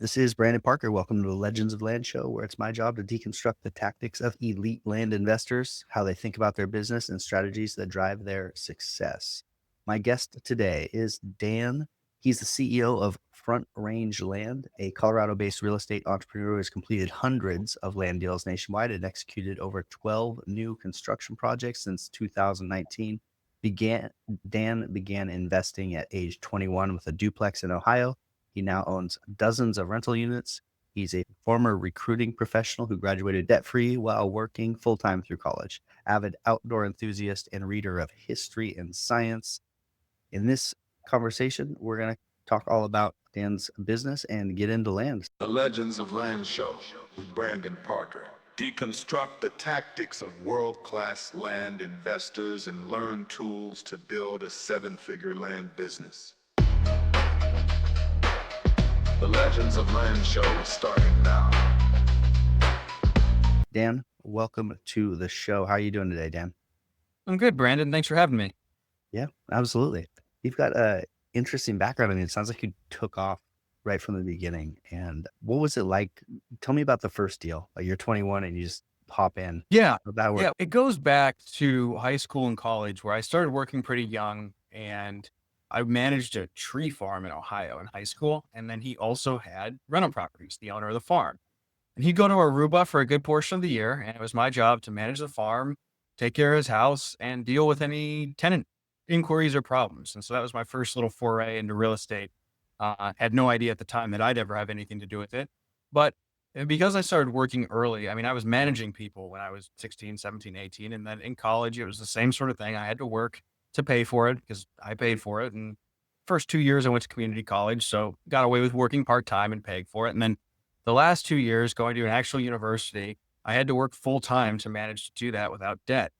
This is Brandon Parker. Welcome to the Legends of Land show, where it's my job to deconstruct the tactics of elite land investors, how they think about their business, and strategies that drive their success. My guest today is Dan. He's the CEO of Front Range Land, a Colorado based real estate entrepreneur who has completed hundreds of land deals nationwide and executed over 12 new construction projects since 2019. Dan began investing at age 21 with a duplex in Ohio. He now owns dozens of rental units. He's a former recruiting professional who graduated debt free while working full time through college, avid outdoor enthusiast, and reader of history and science. In this conversation, we're going to talk all about Dan's business and get into land. The Legends of Land Show with Brandon Parker. Deconstruct the tactics of world-class land investors and learn tools to build a seven-figure land business. The Legends of Land Show is starting now. Dan, welcome to the show. How are you doing today, Dan? I'm good, Brandon. Thanks for having me. Yeah, absolutely. You've got a interesting background. I mean, it sounds like you took off right from the beginning. And what was it like? Tell me about the first deal. Like you're 21 and you just hop in. Yeah. How'd that work? Yeah. It goes back to high school and college where I started working pretty young and I managed a tree farm in Ohio in high school. And then he also had rental properties, the owner of the farm. And he'd go to Aruba for a good portion of the year. And it was my job to manage the farm, take care of his house, and deal with any tenant inquiries or problems. And so that was my first little foray into real estate. Had no idea at the time that I'd ever have anything to do with it. But because I started working early, I mean, I was managing people when I was 16, 17, 18. And then in college, it was the same sort of thing. I had to work to pay for it because I paid for it. And first 2 years, I went to community college. So got away with working part time and paying for it. And then the last 2 years, going to an actual university, I had to work full time to manage to do that without debt.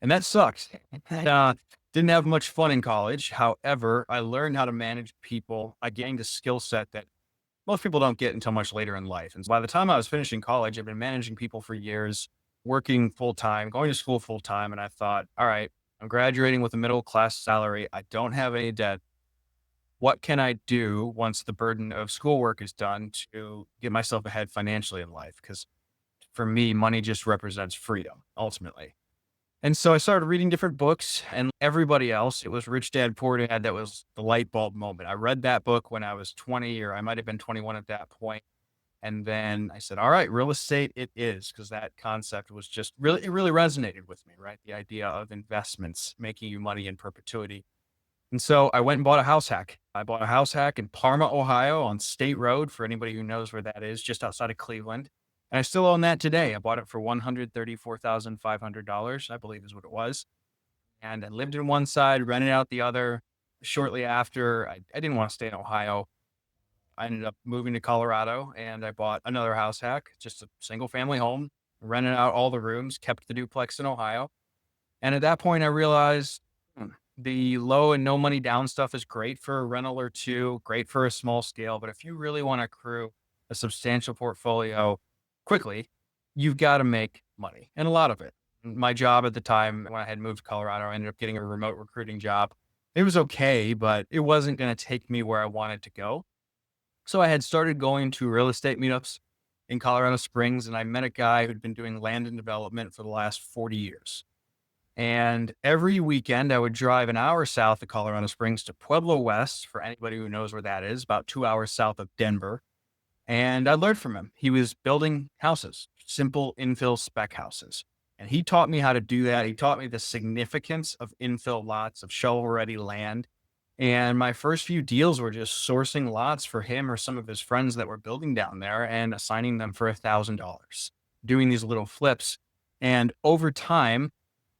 And that sucked. Didn't have much fun in college. However, I learned how to manage people. I gained a skill set that most people don't get until much later in life. And so by the time I was finishing college, I've been managing people for years, working full time, going to school full time. And I thought, all right, I'm graduating with a middle class salary. I don't have any debt. What can I do once the burden of schoolwork is done to get myself ahead financially in life? Because for me, money just represents freedom ultimately. And so I started reading different books and everybody else. It was Rich Dad Poor Dad that was the light bulb moment. I read that book when I was 20, or I might have been 21 at that point. And then I said, all right, real estate it is, because that concept was just really, it really resonated with me, right? The idea of investments making you money in perpetuity. And so I went and bought a house hack. I bought a house hack in Parma, Ohio on State Road, for anybody who knows where that is, just outside of Cleveland. And I still own that today. I bought it for $134,500, I believe is what it was. And I lived in one side, rented out the other. Shortly after, I didn't want to stay in Ohio. I ended up moving to Colorado and I bought another house hack, just a single family home, rented out all the rooms, kept the duplex in Ohio. And at that point, I realized the low and no money down stuff is great for a rental or two, great for a small scale. But if you really want to accrue a substantial portfolio quickly, you've got to make money and a lot of it. My job at the time when I had moved to Colorado, I ended up getting a remote recruiting job. It was okay, but it wasn't going to take me where I wanted to go. So I had started going to real estate meetups in Colorado Springs, and I met a guy who'd been doing land and development for the last 40 years. And every weekend, I would drive an hour south of Colorado Springs to Pueblo West, for anybody who knows where that is, about 2 hours south of Denver. And I learned from him. He was building houses, simple infill spec houses. And he taught me how to do that. He taught me the significance of infill lots, of shovel ready land. And my first few deals were just sourcing lots for him or some of his friends that were building down there and assigning them for $1,000, doing these little flips. And over time,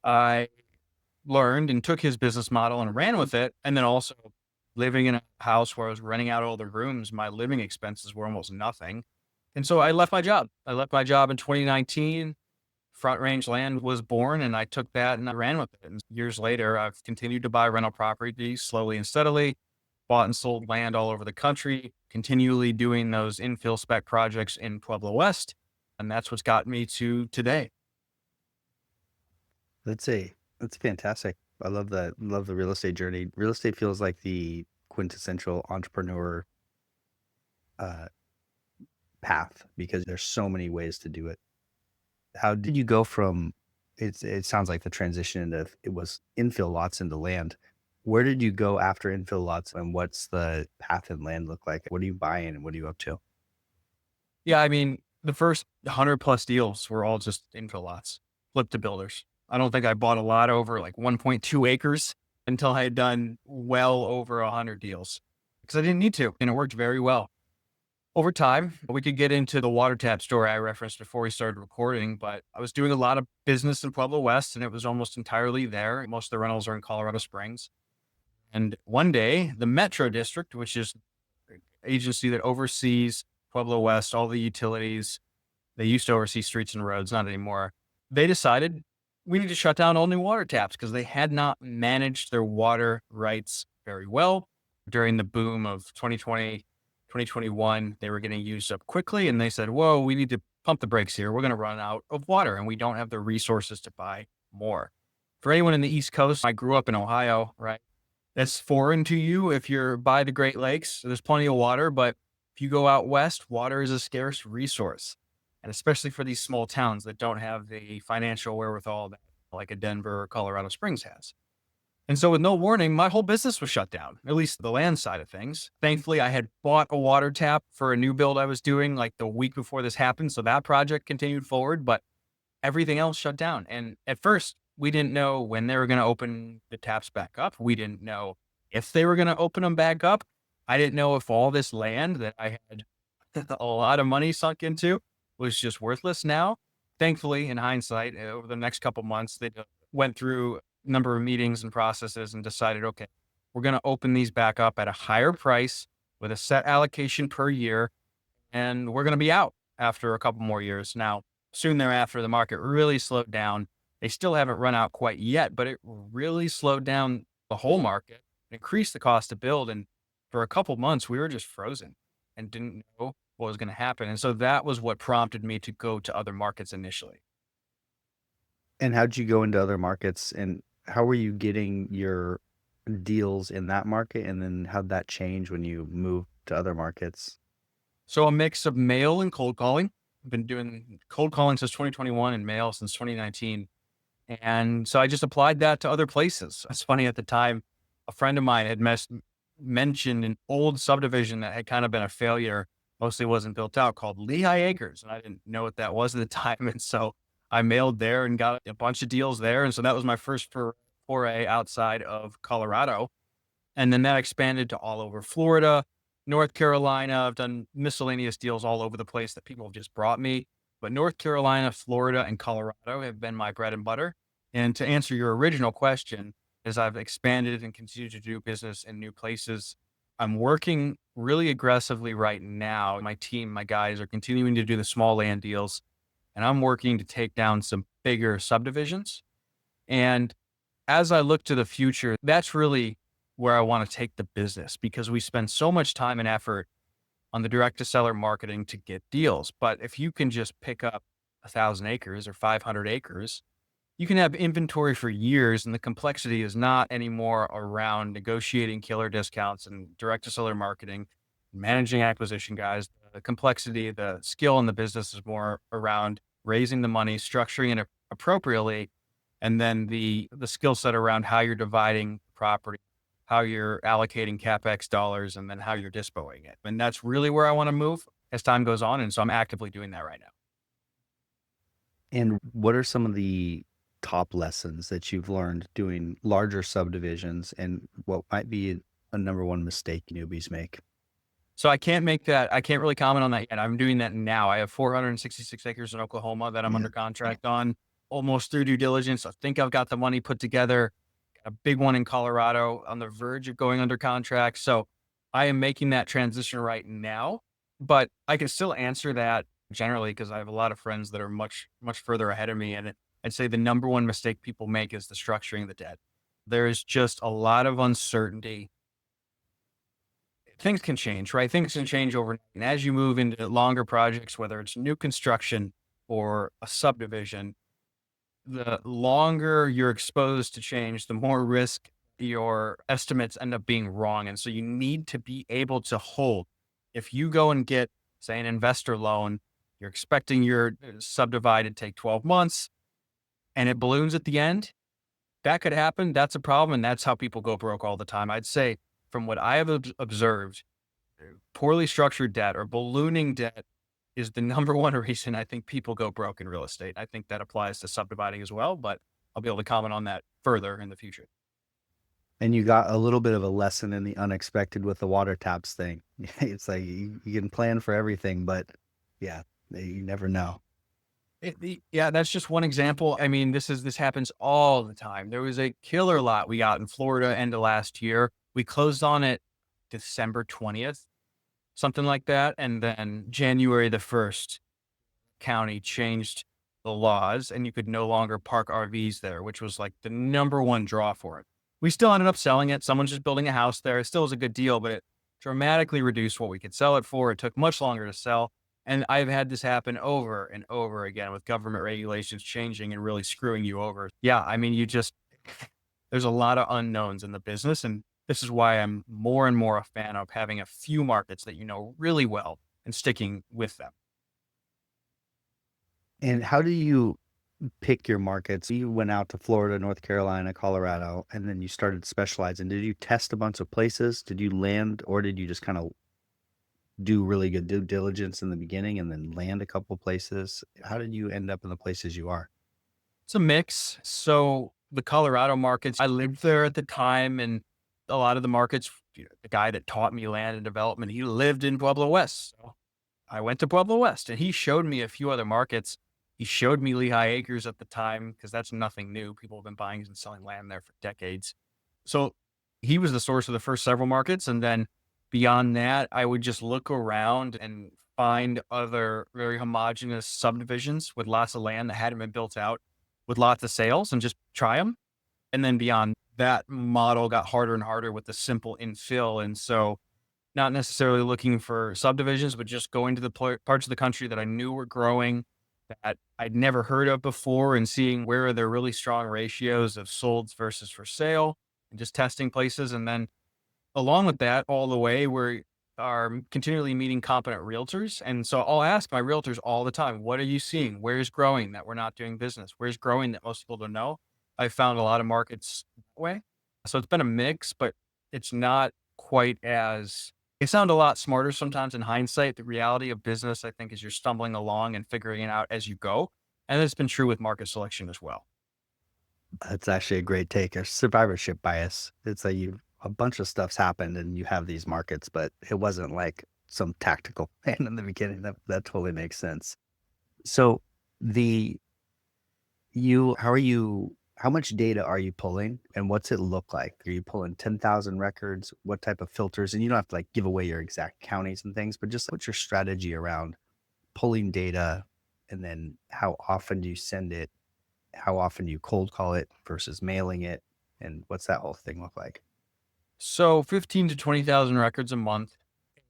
I learned and took his business model and ran with it. And then also living in a house where I was renting out all the rooms, my living expenses were almost nothing. And so I left my job. I left my job in 2019. Front Range Land was born and I took that and I ran with it. And years later, I've continued to buy rental properties slowly and steadily, bought and sold land all over the country, continually doing those infill spec projects in Pueblo West. And that's what's got me to today. That's fantastic. I love the real estate journey. Real estate feels like the quintessential entrepreneur uh path because there's so many ways to do it. How did you go from it sounds like the transition into it was infill lots into land. Where did you go after infill lots and what's the path and land look like? What are you buying and what are you up to? Yeah, I mean, the first 100 plus deals were all just infill lots, flip to builders. I don't think I bought a lot over like 1.2 acres until I had done well over 100 deals because I didn't need to, and it worked very well. Over time, we could get into the water tap story I referenced before we started recording, but I was doing a lot of business in Pueblo West and it was almost entirely there. Most of the rentals are in Colorado Springs. And one day, the Metro District, which is an agency that oversees Pueblo West, all the utilities, they used to oversee streets and roads, not anymore. They decided we need to shut down all new water taps because they had not managed their water rights very well. During the boom of 2020, 2021, they were getting used up quickly. And they said, whoa, we need to pump the brakes here. We're going to run out of water and we don't have the resources to buy more. For anyone in the East Coast, I grew up in Ohio, right? That's foreign to you if you're by the Great Lakes. There's plenty of water, but if you go out west, water is a scarce resource. And especially for these small towns that don't have the financial wherewithal that like a Denver or Colorado Springs has. And so with no warning, my whole business was shut down, at least the land side of things. Thankfully, I had bought a water tap for a new build I was doing like the week before this happened. So that project continued forward, but everything else shut down. And at first, we didn't know when they were going to open the taps back up. We didn't know if they were going to open them back up. I didn't know if all this land that I had a lot of money sunk into was just worthless now. Thankfully, in hindsight, over the next couple months, they went through a number of meetings and processes and decided, okay, we're going to open these back up at a higher price with a set allocation per year, and we're going to be out after a couple more years. Now, soon thereafter, the market really slowed down. They still haven't run out quite yet, but it really slowed down the whole market, increased the cost to build. And for a couple months, we were just frozen and didn't know what was going to happen. And so that was what prompted me to go to other markets initially. And how'd you go into other markets and how were you getting your deals in that market? And then how'd that change when you moved to other markets? So a mix of mail and cold calling. I've been doing cold calling since 2021 and mail since 2019. And so I just applied that to other places. It's funny at the time, a friend of mine had mentioned an old subdivision that had kind of been a failure, mostly wasn't built out, called Lehigh Acres. And I didn't know what that was at the time. And so I mailed there and got a bunch of deals there. And so that was my first foray outside of Colorado. And then that expanded to all over Florida, North Carolina. I've done miscellaneous deals all over the place that people have just brought me. But North Carolina, Florida, and Colorado have been my bread and butter. And to answer your original question, as I've expanded and continued to do business in new places, I'm working really aggressively right now. My team, my guys are continuing to do the small land deals, and I'm working to take down some bigger subdivisions. And as I look to the future, that's really where I want to take the business because we spend so much time and effort on the direct to seller marketing to get deals. But if you can just pick up 1,000 acres or 500 acres, you can have inventory for years. And the complexity is not anymore around negotiating killer discounts and direct to seller marketing, managing acquisition guys. The complexity, the skill in the business is more around raising the money, structuring it appropriately, and then the skill set around how you're dividing property, how you're allocating CapEx dollars, and then how you're dispoing it. And that's really where I want to move as time goes on. And so I'm actively doing that right now. And what are some of the top lessons that you've learned doing larger subdivisions and what might be a number one mistake newbies make? So I can't really comment on that yet. I'm doing that now. I have 466 acres in Oklahoma that I'm Yeah. under contract on, almost through due diligence. I think I've got the money put together. A big one in Colorado on the verge of going under contract. So I am making that transition right now, but I can still answer that generally because I have a lot of friends that are much, much further ahead of me. And I'd say the number one mistake people make is the structuring of the debt. There is just a lot of uncertainty. Things can change, right? Things can change overnight. And as you move into longer projects, whether it's new construction or a subdivision, the longer you're exposed to change, the more risk your estimates end up being wrong. And so you need to be able to hold. If you go and get say an investor loan, you're expecting your subdivide to take 12 months and it balloons at the end. That could happen. That's a problem. And that's how people go broke all the time. I'd say from what I have observed, poorly structured debt or ballooning debt is the number one reason I think people go broke in real estate. I think that applies to subdividing as well, but I'll be able to comment on that further in the future. And you got a little bit of a lesson in the unexpected with the water taps thing. It's like you can plan for everything, but yeah, you never know. Yeah, that's just one example. I mean, this happens all the time. There was a killer lot we got in Florida end of last year. We closed on it December 20th, something like that, and then January the 1st, county changed the laws and you could no longer park RVs there, which was like the number one draw for it. We still ended up selling it. Someone's just building a house there. It still was a good deal, but it dramatically reduced what we could sell it for. It took much longer to sell. And I've had this happen over and over again with government regulations changing and really screwing you over. Yeah, I mean, there's a lot of unknowns in the business. And this is why I'm more and more a fan of having a few markets that you know really well and sticking with them. And how do you pick your markets? You went out to Florida, North Carolina, Colorado, and then you started specializing. Did you test a bunch of places? Did you land, or did you just kind of do really good due diligence in the beginning and then land a couple places? How did you end up in the places you are? It's a mix. So the Colorado markets, I lived there at the time, and a lot of the markets, the guy that taught me land and development, he lived in Pueblo West. So I went to Pueblo West and he showed me a few other markets. He showed me Lehigh Acres at the time because that's nothing new. People have been buying and selling land there for decades. So he was the source of the first several markets. And then beyond that, I would just look around and find other very homogenous subdivisions with lots of land that hadn't been built out with lots of sales and just try them. And then beyond that model got harder and harder with the simple infill. And so not necessarily looking for subdivisions, but just going to the parts of the country that I knew were growing that I'd never heard of before and seeing where are there really strong ratios of solds versus for sale and just testing places. And then along with that, all the way, we are continually meeting competent realtors. And so I'll ask my realtors all the time, what are you seeing? Where's growing that we're not doing business? Where's growing that most people don't know? I found a lot of markets that way. So it's been a mix, but it's not quite as they sound a lot smarter sometimes in hindsight. The reality of business, I think, is you're stumbling along and figuring it out as you go. And it's been true with market selection as well. That's actually a great take. A survivorship bias. It's like you a bunch of stuff's happened and you have these markets, but it wasn't like some tactical plan in the beginning. That totally makes sense. So the you how are you how much data are you pulling and what's it look like? Are you pulling 10,000 records? What type of filters? And you don't have to like give away your exact counties and things, but just what's your strategy around pulling data and then how often do you send it? How often do you cold call it versus mailing it? And what's that whole thing look like? So 15 to 20,000 records a month.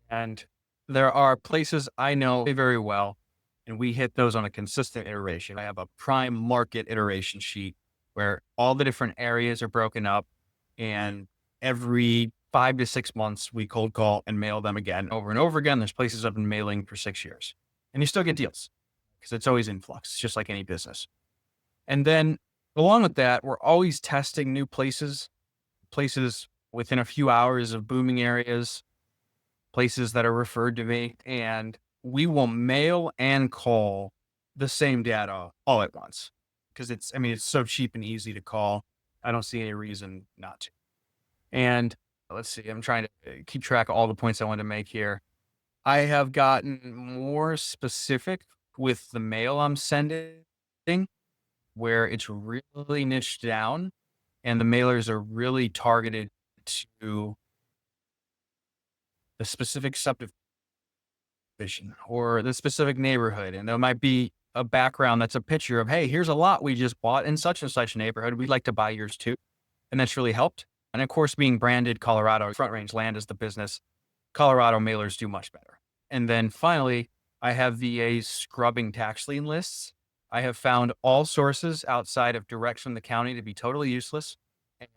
And there are places I know very well, and we hit those on a consistent iteration. I have a prime market iteration sheet where all the different areas are broken up, and every 5 to 6 months, we cold call and mail them again over and over again. There's places I've been mailing for 6 years, and you still get deals because it's always in flux, just like any business. And then along with that, we're always testing new places within a few hours of booming areas, places that are referred to me, and we will mail and call the same data all at once because it's so cheap and easy to call. I don't see any reason not to. And let's see, I'm trying to keep track of all the points I want to make here. I have gotten more specific with the mail I'm sending, where it's really niched down and the mailers are really targeted to the specific subdivision or the specific neighborhood. And there might be a background that's a picture of, hey, here's a lot we just bought in such and such neighborhood. We'd like to buy yours too. And that's really helped. And of course, being branded Colorado Front Range Land as the business, Colorado mailers do much better. And then finally, I have VAs scrubbing tax lien lists. I have found all sources outside of direct from the county to be totally useless.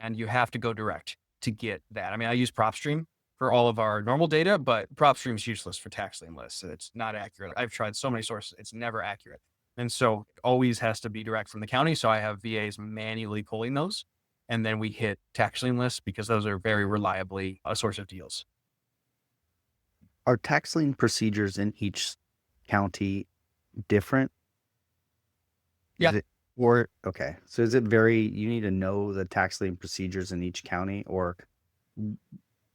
And you have to go direct to get that. I mean, I use PropStream for all of our normal data, but PropStream is useless for tax lien lists. It's not accurate. I've tried so many sources, it's never accurate. And so it always has to be direct from the county. So I have VAs manually pulling those. And then we hit tax lien lists because those are very reliably a source of deals. Are tax lien procedures in each county different? Yeah. Is it or okay, so is it very you need to know the tax lien procedures in each county, or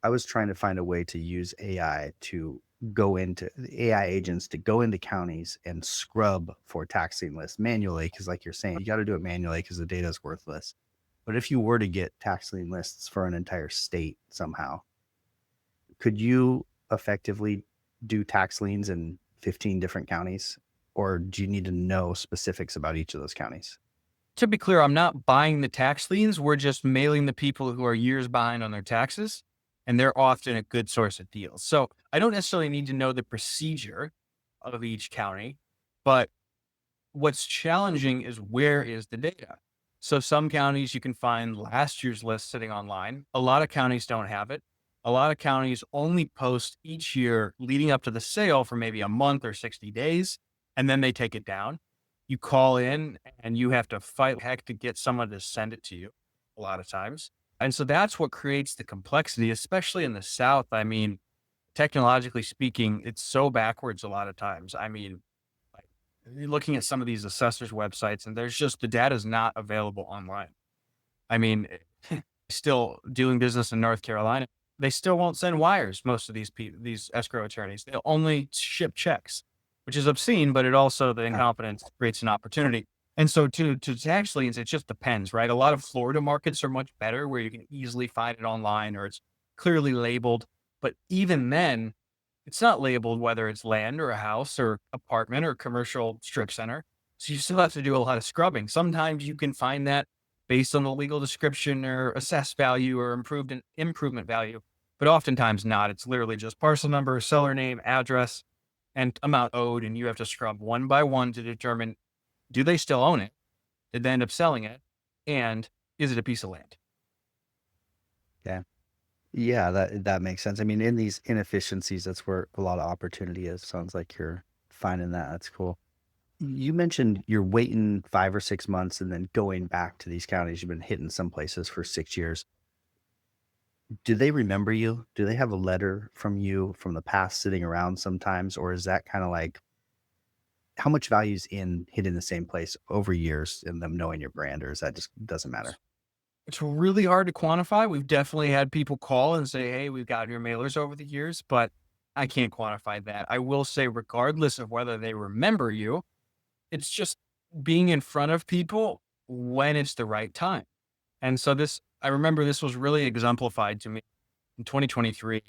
I was trying to find a way to use AI to go into AI agents to go into counties and scrub for tax lien lists manually, because like you're saying, you got to do it manually because the data is worthless. But if you were to get tax lien lists for an entire state somehow, could you effectively do tax liens in 15 different counties? Or do you need to know specifics about each of those counties? To be clear, I'm not buying the tax liens. We're just mailing the people who are years behind on their taxes, and they're often a good source of deals. So I don't necessarily need to know the procedure of each county, but what's challenging is where is the data? So some counties you can find last year's list sitting online. A lot of counties don't have it. A lot of counties only post each year leading up to the sale for maybe a month or 60 days, and then they take it down. You call in and you have to fight heck to get someone to send it to you a lot of times. And so that's what creates the complexity, especially in the South. I mean, technologically speaking, it's so backwards a lot of times. I mean, like, you're looking at some of these assessors websites and there's just the data is not available online. I mean, still doing business in North Carolina, they still won't send wires. Most of these people, these escrow attorneys, they'll only ship checks, which is obscene, but it also the Huh. incompetence creates an opportunity. And so to tax liens, it just depends, right? A lot of Florida markets are much better where you can easily find it online or it's clearly labeled. But even then, it's not labeled whether it's land or a house or apartment or commercial strip center. So you still have to do a lot of scrubbing. Sometimes you can find that based on the legal description or assessed value or improvement value, but oftentimes not. It's literally just parcel number, seller name, address, and amount owed. And you have to scrub one by one to determine, do they still own it? Did they end up selling it? And is it a piece of land? Yeah. Yeah, that makes sense. I mean, in these inefficiencies, that's where a lot of opportunity is. Sounds like you're finding that. That's cool. You mentioned you're waiting 5 or 6 months and then going back to these counties. You've been hitting some places for 6 years. Do they remember you? Do they have a letter from you from the past sitting around sometimes? Or is that kind of like how much value's in hitting the same place over years and them knowing your brand, or is that just doesn't matter? It's really hard to quantify. We've definitely had people call and say, "Hey, we've got your mailers over the years," but I can't quantify that. I will say, regardless of whether they remember you, it's just being in front of people when it's the right time. And so I remember this was really exemplified to me in 2023.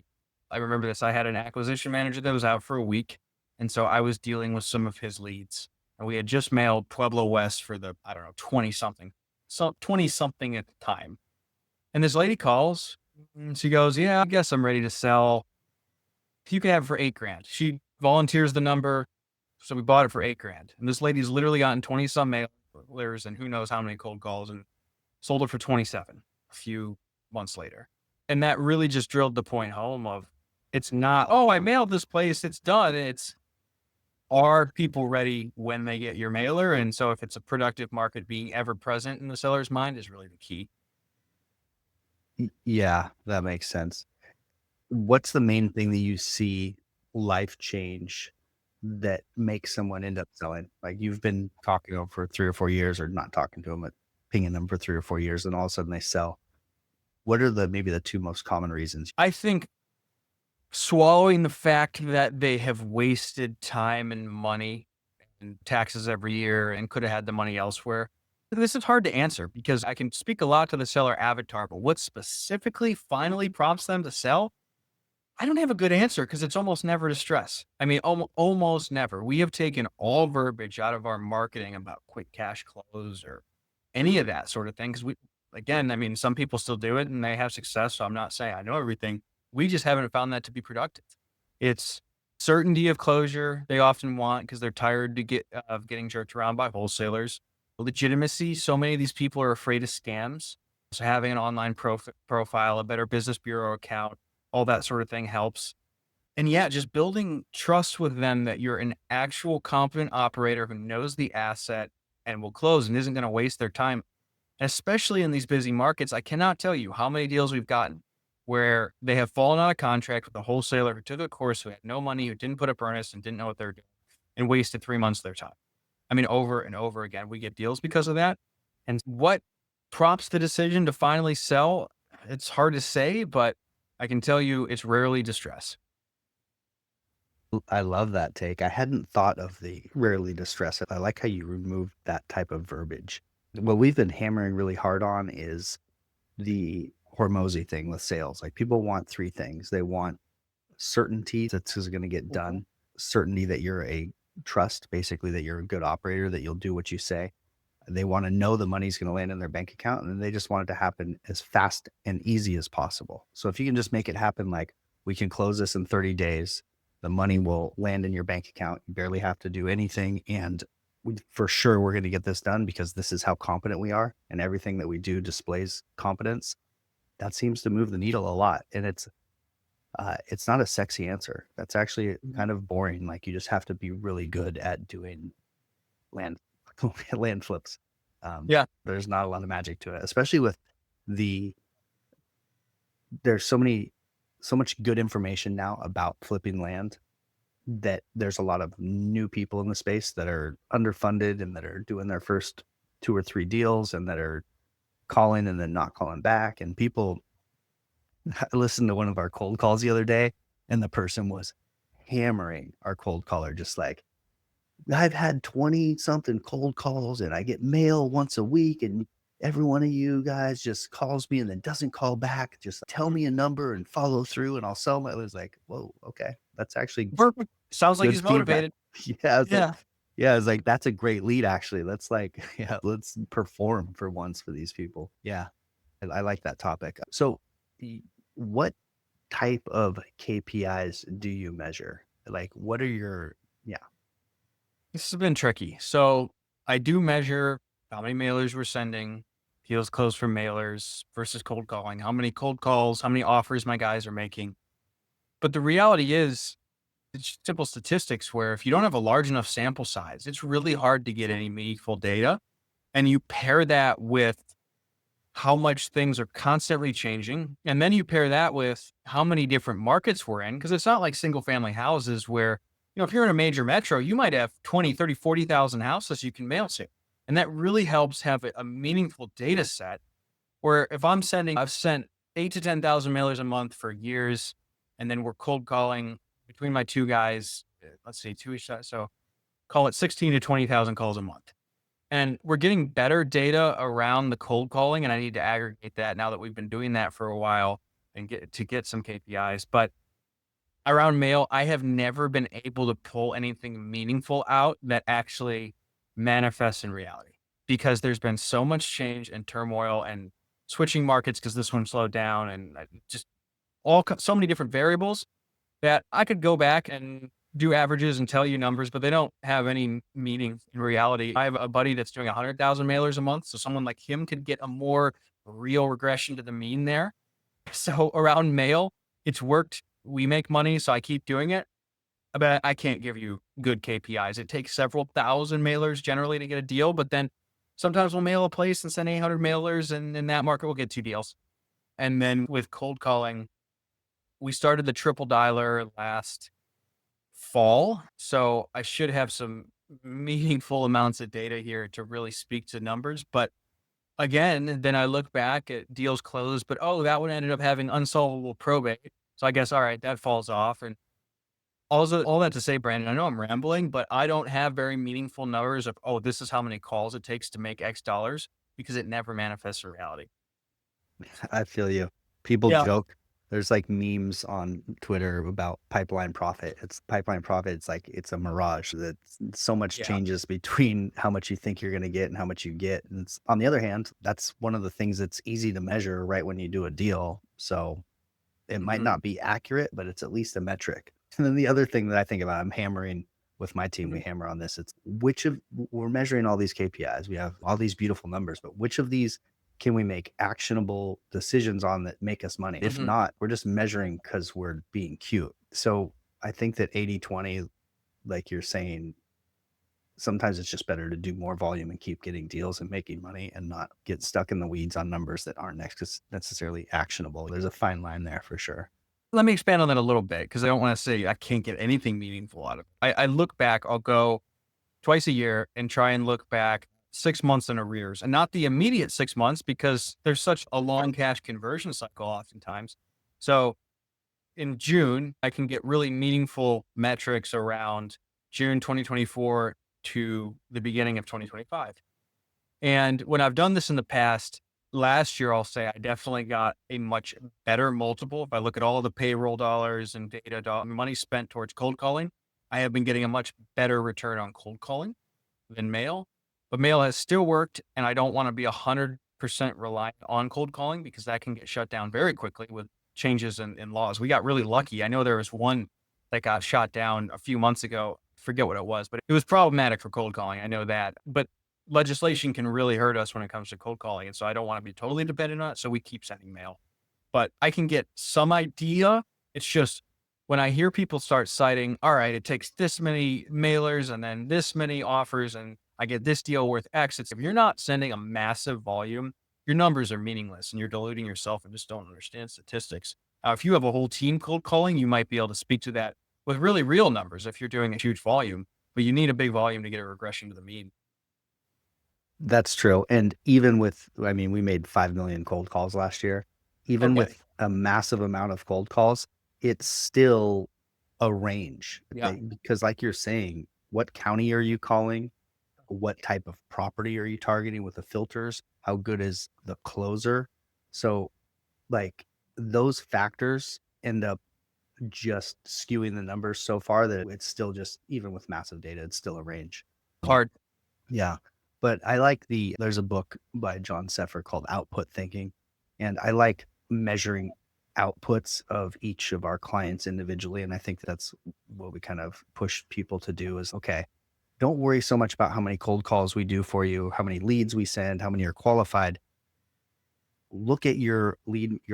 I remember this. I had an acquisition manager that was out for a week. And so I was dealing with some of his leads. And we had just mailed Pueblo West for the, I don't know, 20 something. So 20 something at the time. And this lady calls and she goes, "Yeah, I guess I'm ready to sell. You can have it for 8 grand." She volunteers the number. So we bought it for 8 grand. And this lady's literally gotten 20 some mailers and who knows how many cold calls and sold it for 27 a few months later. And that really just drilled the point home of it's not, "Oh, I mailed this place, it's done." It's, are people ready when they get your mailer? And so if it's a productive market, being ever present in the seller's mind is really the key. Yeah, that makes sense. What's the main thing that you see life change that makes someone end up selling? Like you've been talking to them for 3 or 4 years, or not talking to them, but pinging them for 3 or 4 years, and all of a sudden they sell. What are the maybe the two most common reasons? I think swallowing the fact that they have wasted time and money and taxes every year and could have had the money elsewhere. This is hard to answer because I can speak a lot to the seller avatar, but what specifically finally prompts them to sell? I don't have a good answer because it's almost never distress. I mean, almost never. We have taken all verbiage out of our marketing about quick cash close or any of that sort of thing. Because again, I mean, some people still do it and they have success. So I'm not saying I know everything. We just haven't found that to be productive. It's certainty of closure they often want because they're tired of getting jerked around by wholesalers. Legitimacy. So many of these people are afraid of scams. So having an online profile, a better business bureau account, all that sort of thing helps. And yeah, just building trust with them that you're an actual competent operator who knows the asset and will close and isn't going to waste their time. Especially in these busy markets, I cannot tell you how many deals we've gotten where they have fallen out of contract with a wholesaler who took a course, who had no money, who didn't put up earnest and didn't know what they were doing and wasted 3 months of their time. I mean, over and over again, we get deals because of that. And what prompts the decision to finally sell? It's hard to say, but I can tell you it's rarely distress. I love that take. I hadn't thought of the rarely distressed. I like how you removed that type of verbiage. What we've been hammering really hard on is the Hormozy thing with sales. Like people want three things. They want certainty that this is going to get Mhm. done, certainty that you're a trust, basically that you're a good operator, that you'll do what you say. They want to know the money's going to land in their bank account, and then they just want it to happen as fast and easy as possible. So if you can just make it happen, like we can close this in 30 days, the money will land in your bank account. You barely have to do anything. And for sure, we're going to get this done because this is how competent we are. And everything that we do displays competence. That seems to move the needle a lot. And it's not a sexy answer. That's actually Mhm. kind of boring. Like you just have to be really good at doing land land flips. Yeah. There's not a lot of magic to it, especially with the there's so much good information now about flipping land that there's a lot of new people in the space that are underfunded and that are doing their first two or three deals and that are calling and then not calling back. And people I listened to one of our cold calls the other day, and the person was hammering our cold caller, just like, I've had 20 something cold calls and I get mail once a week and every one of you guys just calls me and then doesn't call back. Just tell Mhm. me a number and follow through and I'll sell my. I was like, whoa, okay. That's actually Perfect. Sounds like good he's feedback. motivated. Yeah. Yeah. Yeah. It's like, that's a great lead, actually. Let's like, yeah, let's perform for once for these people. Yeah. I like that topic. So, y- what type of KPIs do you measure? Like, what are your, yeah. This has been tricky. So I do measure how many mailers we're sending, deals closed from mailers versus cold calling, how many cold calls, how many offers my guys are making. But the reality is, it's simple statistics where if you don't have a large enough sample size, it's really hard to get any meaningful data. And you pair that with how much things are constantly changing. And then you pair that with how many different markets we're in. Cause it's not like single family houses where, if you're in a major metro, you might have 20, 30, 40,000 houses you can mail to. And that really helps have a meaningful data set where if I've sent 8 to 10,000 mailers a month for years. And then we're cold calling between my two guys, let's see, two each side. So call it 16 to 20,000 calls a month. And we're getting better data around the cold calling, and I need to aggregate that now that we've been doing that for a while and get some KPIs. But around mail, I have never been able to pull anything meaningful out that actually manifests in reality because there's been so much change and turmoil and switching markets because this one slowed down and just so many different variables that I could go back and do averages and tell you numbers, but they don't have any meaning in reality. I have a buddy that's doing 100,000 mailers a month, so someone like him could get a more real regression to the mean there. So around mail, it's worked. We make money, so I keep doing it, but I can't give you good KPIs. It takes several thousand mailers generally to get a deal, but then sometimes we'll mail a place and send 800 mailers, and in that market, we'll get two deals. And then with cold calling, we started the triple dialer last fall. So I should have some meaningful amounts of data here to really speak to numbers. But again, then I look back at deals closed, but oh, that one ended up having unsolvable probate. So I guess, all right, that falls off. And also, all that to say, Brandon, I know I'm rambling, but I don't have very meaningful numbers of, oh, this is how many calls it takes to make X dollars because it never manifests in reality. I feel you. People Yeah. joke. There's like memes on Twitter about pipeline profit. It's pipeline profit. It's like it's a mirage that so much Yeah. changes between how much you think you're going to get and how much you get. And on the other hand, that's one of the things that's easy to measure right when you do a deal. So it might Hmm. not be accurate, but it's at least a metric. And then the other thing that I think about, I'm hammering with my team, we Hmm. hammer on this. It's which of we're measuring all these KPIs. We have all these beautiful numbers, but which of these can we make actionable decisions on that make us money? If Mhm. not, we're just measuring because we're being cute. So I think that 80/20, like you're saying, sometimes it's just better to do more volume and keep getting deals and making money and not get stuck in the weeds on numbers that aren't necessarily actionable. There's a fine line there for sure. Let me expand on that a little bit because I don't want to say I can't get anything meaningful out of it. I look back, I'll go twice a year and try and look back 6 months in arrears and not the immediate 6 months because there's such a long cash conversion cycle oftentimes. So in June, I can get really meaningful metrics around June 2024 to the beginning of 2025. And when I've done this in the past, last year, I'll say I definitely got a much better multiple. If I look at all the payroll dollars and money spent towards cold calling, I have been getting a much better return on cold calling than mail. But mail has still worked, and I don't want to be 100% reliant on cold calling because that can get shut down very quickly with changes in laws. We got really lucky. I know there was one that got shot down a few months ago. Forget what it was, but it was problematic for cold calling. I know that. But legislation can really hurt us when it comes to cold calling. And so I don't want to be totally dependent on it. So we keep sending mail. But I can get some idea. It's just when I hear people start citing, all right, it takes this many mailers and then this many offers, and I get this deal worth X. It's if you're not sending a massive volume, your numbers are meaningless and you're diluting yourself and just don't understand statistics. If you have a whole team cold calling, you might be able to speak to that with really real numbers if you're doing a huge volume, but you need a big volume to get a regression to the mean. That's true. And even with, I mean, we made 5 million cold calls last year. Even Okay. with a massive amount of cold calls, it's still a range Yeah. because, like you're saying, what county are you calling? What type of property are you targeting with the filters? How good is the closer? So, like, those factors end up just skewing the numbers so far that it's still just, even with massive data, it's still a range. Hard. Yeah. But I like there's a book by John Seffer called Output Thinking. And I like measuring outputs of each of our clients individually. And I think that's what we kind of push people to do is, okay, don't worry so much about how many cold calls we do for you, how many leads we send, how many are qualified. Look at your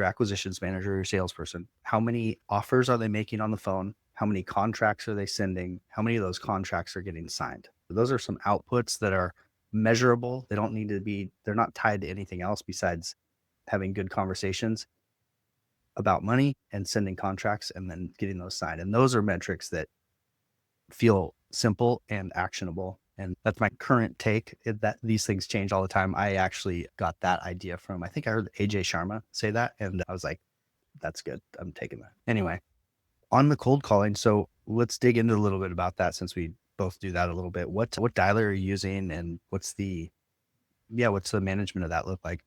acquisitions manager, your salesperson. How many offers are they making on the phone? How many contracts are they sending? How many of those contracts are getting signed? Those are some outputs that are measurable. They don't need to be, they're not tied to anything else besides having good conversations about money and sending contracts and then getting those signed. And those are metrics that feel simple and actionable. And that's my current take, that these things change all the time. I actually got that idea from, I think I heard AJ Sharma say that. And I was like, that's good. I'm taking that. Anyway, on the cold calling. So let's dig into a little bit about that since we both do that a little bit. What dialer are you using and what's the management of that look like?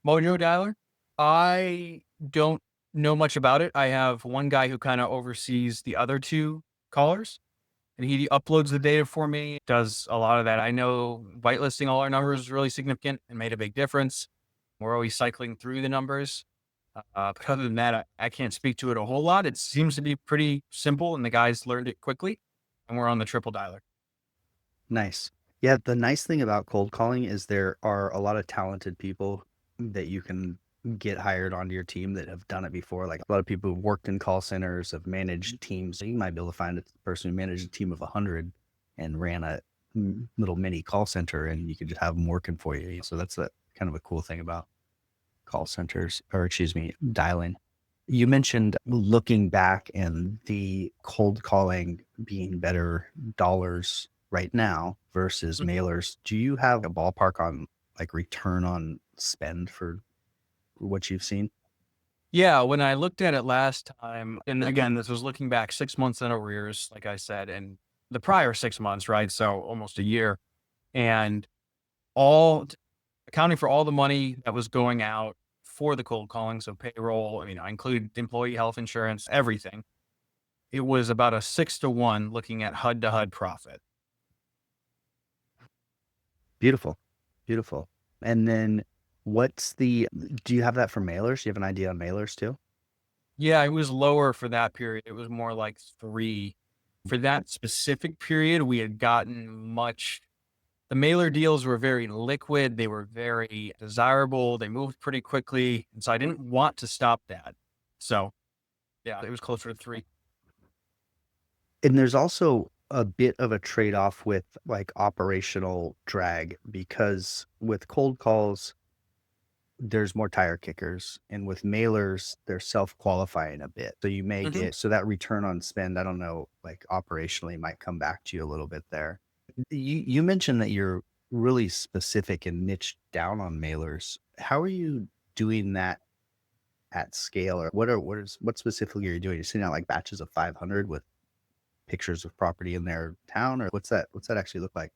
Mojo dialer? I don't know much about it. I have one guy who kind of oversees the other two callers and he uploads the data for me, does a lot of that. I know whitelisting all our numbers is really significant and made a big difference. We're always cycling through the numbers. But other than that, I can't speak to it a whole lot. It seems to be pretty simple and the guys learned it quickly and we're on the triple dialer. Nice. Yeah, the nice thing about cold calling is there are a lot of talented people that you can get hired onto your team that have done it before. Like a lot of people who've worked in call centers, have managed teams. So you might be able to find a person who managed a team of 100 and ran a little mini call center, and you could just have them working for you. So that's a kind of a cool thing about call centers, or excuse me, dialing. You mentioned looking back and the cold calling being better dollars right now versus Mhm. mailers. Do you have a ballpark on like return on spend for what you've seen? Yeah, when I looked at it last time, and again, this was looking back 6 months in arrears, like I said, and the prior 6 months, right? So almost a year. And all accounting for all the money that was going out for the cold calling, so payroll, I mean, I include employee health insurance, everything. It was about a 6 to 1 looking at HUD to HUD profit. Beautiful. Beautiful. And then do you have that for mailers? Do you have an idea on mailers too? Yeah, it was lower for that period. It was more like 3. For that specific period, we had gotten much The mailer deals were very liquid. They were very desirable. They moved pretty quickly. And so I didn't want to stop that. So yeah, it was closer to three. And there's also a bit of a trade-off with, like, operational drag because with cold calls, there's more tire kickers, and with mailers, they're self-qualifying a bit. So you may Mhm. get so that return on spend, I don't know, like, operationally might come back to you a little bit there. You mentioned that you're really specific and niche down on mailers. How are you doing that at scale? Or what specifically are you doing? You're sending out, like, batches of 500 with pictures of property in their town, or what's that actually look like?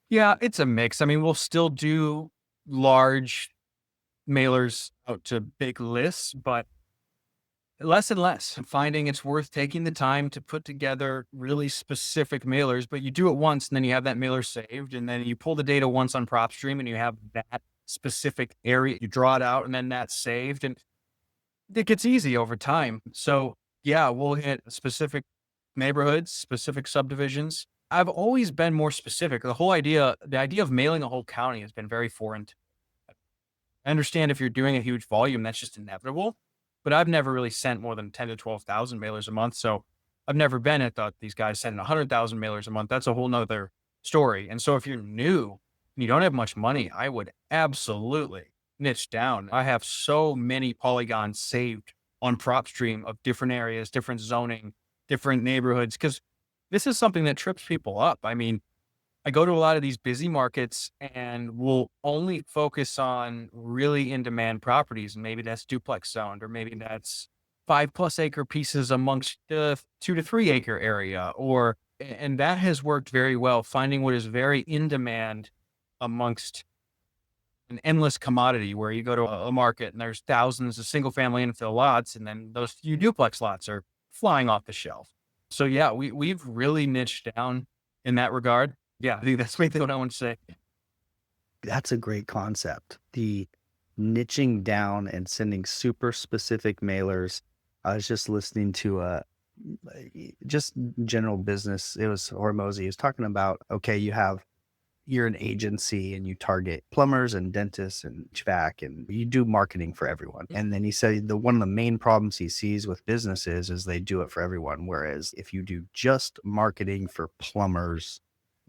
Yeah, it's a mix. I mean, we'll still do large mailers out to big lists, but less and less. I'm finding it's worth taking the time to put together really specific mailers, but you do it once and then you have that mailer saved. And then you pull the data once on PropStream and you have that specific area. You draw it out and then that's saved. And it gets easy over time. So, yeah, we'll hit specific neighborhoods, specific subdivisions. I've always been more specific. The idea of mailing a whole county has been very foreign. I understand if you're doing a huge volume, that's just inevitable. But I've never really sent more than 10 to 12,000 mailers a month. So I've never been at these guys sending 100,000 mailers a month. That's a whole nother story. And so if you're new and you don't have much money, I would absolutely niche down. I have so many polygons saved on PropStream of different areas, different zoning, different neighborhoods, because this is something that trips people up. I mean, I go to a lot of these busy markets and will only focus on really in demand properties. And maybe that's duplex zoned, or maybe that's 5+ acre pieces amongst the 2 to 3 acre area, and that has worked very well, finding what is very in demand amongst an endless commodity where you go to a market and there's thousands of single family infill lots. And then those few duplex lots are flying off the shelf. So yeah, we've really niched down in that regard. Yeah, I think that's mainly what I want to say. That's a great concept. The niching down and sending super specific mailers. I was just listening to just general business. It was Hormozy. He was talking about, okay, you're an agency and you target plumbers and dentists and HVAC and you do marketing for everyone. And then he said one of the main problems he sees with businesses is they do it for everyone. Whereas if you do just marketing for plumbers